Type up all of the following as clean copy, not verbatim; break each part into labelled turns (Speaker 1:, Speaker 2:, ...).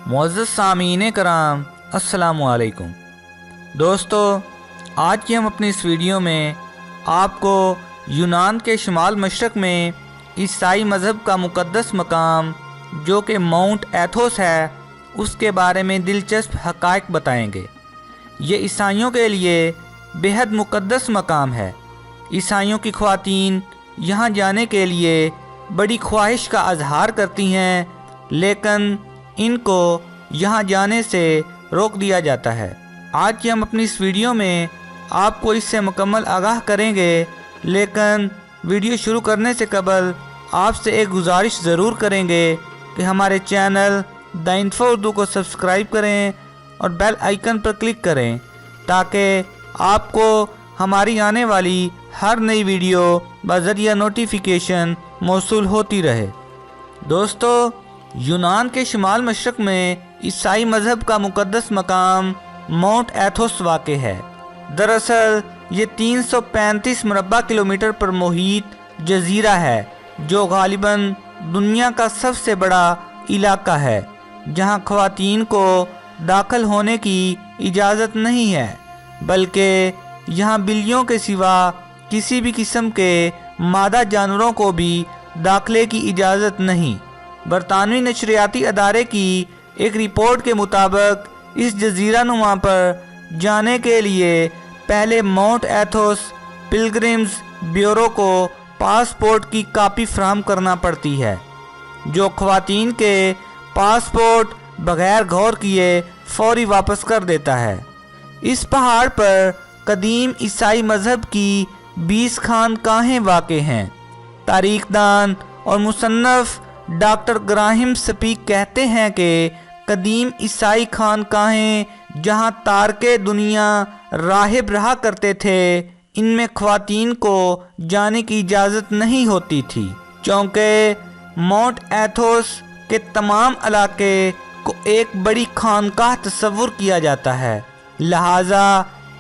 Speaker 1: मुअज़्ज़ज़ सामीन कराम, अस्सलामु अलैकुम। दोस्तों, आज की हम अपनी इस वीडियो में आपको यूनान के शुमाल मशरक़ में ईसाई मज़हब का मुक़द्दस मकाम जो कि माउंट एथोस है, उसके बारे में दिलचस्प हक़ाइक़ बताएंगे। ये ईसाइयों के लिए बेहद मुक़द्दस मकाम है। ईसाइयों की ख़वातीन यहाँ जाने के लिए बड़ी ख्वाहिश का इज़हार करती हैं, लेकिन इनको यहाँ जाने से रोक दिया जाता है। आज की हम अपनी इस वीडियो में आपको इससे मुकम्मल आगाह करेंगे, लेकिन वीडियो शुरू करने से कबल आपसे एक गुजारिश ज़रूर करेंगे कि हमारे चैनल द इन्फो उर्दू को सब्सक्राइब करें और बेल आइकन पर क्लिक करें ताकि आपको हमारी आने वाली हर नई वीडियो बज़रिया नोटिफिकेशन मौसूल होती रहे। दोस्तों, यूनान के शुमाल मशरक़ में ईसाई मज़हब का मुक़द्दस मकाम माउंट एथोस वाक़ है। दरअसल ये 335 मुरब्बा किलोमीटर पर मुहीत जज़ीरा है जो गालिबन दुनिया का सबसे बड़ा इलाका है जहाँ ख़वातीन को दाखिल होने की इजाज़त नहीं है, बल्कि यहाँ बिल्लियों के सिवा किसी भी किस्म के मादा जानवरों को भी दाखिले की इजाज़त नहीं। बरतानवी नशरियाती अदारे की एक रिपोर्ट के मुताबिक इस जजीरा नुमा पर जाने के लिए पहले माउंट एथोस पिलग्रिम्स ब्यूरो को पासपोर्ट की कापी फराहम करना पड़ती है, जो ख़वातीन के पासपोर्ट बगैर गौर किए फौरी वापस कर देता है। इस पहाड़ पर कदीम ईसाई मज़हब की 20 खानकाहें वाक़ हैं। तारीख़दान और मुसन्नफ़ डॉक्टर ग्राहिम स्पीक कहते हैं कि कदीम ईसाई खानकाहें जहाँ तारके दुनिया राहिब रहा करते थे, इनमें ख़वातीन को जाने की इजाज़त नहीं होती थी, क्योंकि माउंट एथोस के तमाम इलाके को एक बड़ी खानकाह तस्वुर किया जाता है। लिहाजा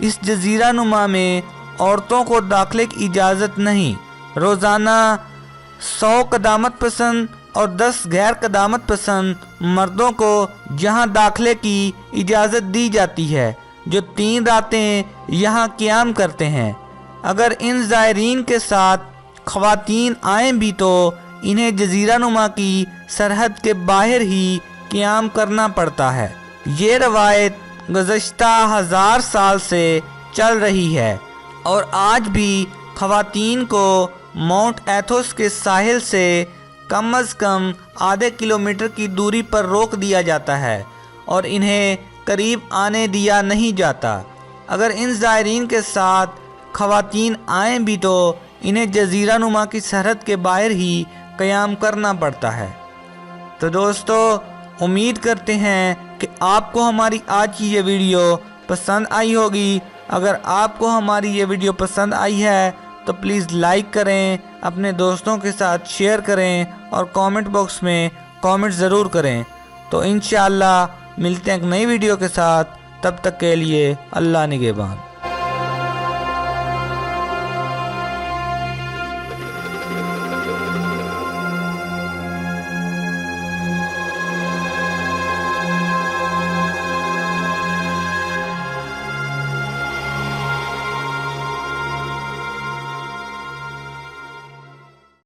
Speaker 1: इस जजीरा नुमा में औरतों को दाखिले की इजाज़त नहीं। रोज़ाना 100 कदामत पसंद और 10 गैर कदामत पसंद मर्दों को जहां दाखिले की इजाज़त दी जाती है, जो 3 रातें यहां क़याम करते हैं। अगर इन ज़ायरीन के साथ ख़वातीन आएँ भी तो इन्हें जजीरा नुमा की सरहद के बाहर ही क़याम करना पड़ता है। ये रवायत गुज़श्ता 1000 साल से चल रही है और आज भी ख़वातीन को माउंट एथोस के साहिल से कम अज़ कम आधे किलोमीटर की दूरी पर रोक दिया जाता है और इन्हें करीब आने दिया नहीं जाता। अगर इन ज़ायरीन के साथ ख़वातीन आएँ भी तो इन्हें जजीरा नुमा की सरहद के बाहर ही क़याम करना पड़ता है। तो दोस्तों, उम्मीद करते हैं कि आपको हमारी आज की ये वीडियो पसंद आई होगी। अगर आपको हमारी ये वीडियो पसंद आई है तो प्लीज़ लाइक करें, अपने दोस्तों के साथ शेयर करें और कमेंट बॉक्स में कमेंट ज़रूर करें। तो इंशाअल्लाह मिलते हैं एक नई वीडियो के साथ। तब तक के लिए अल्लाह निगहबान।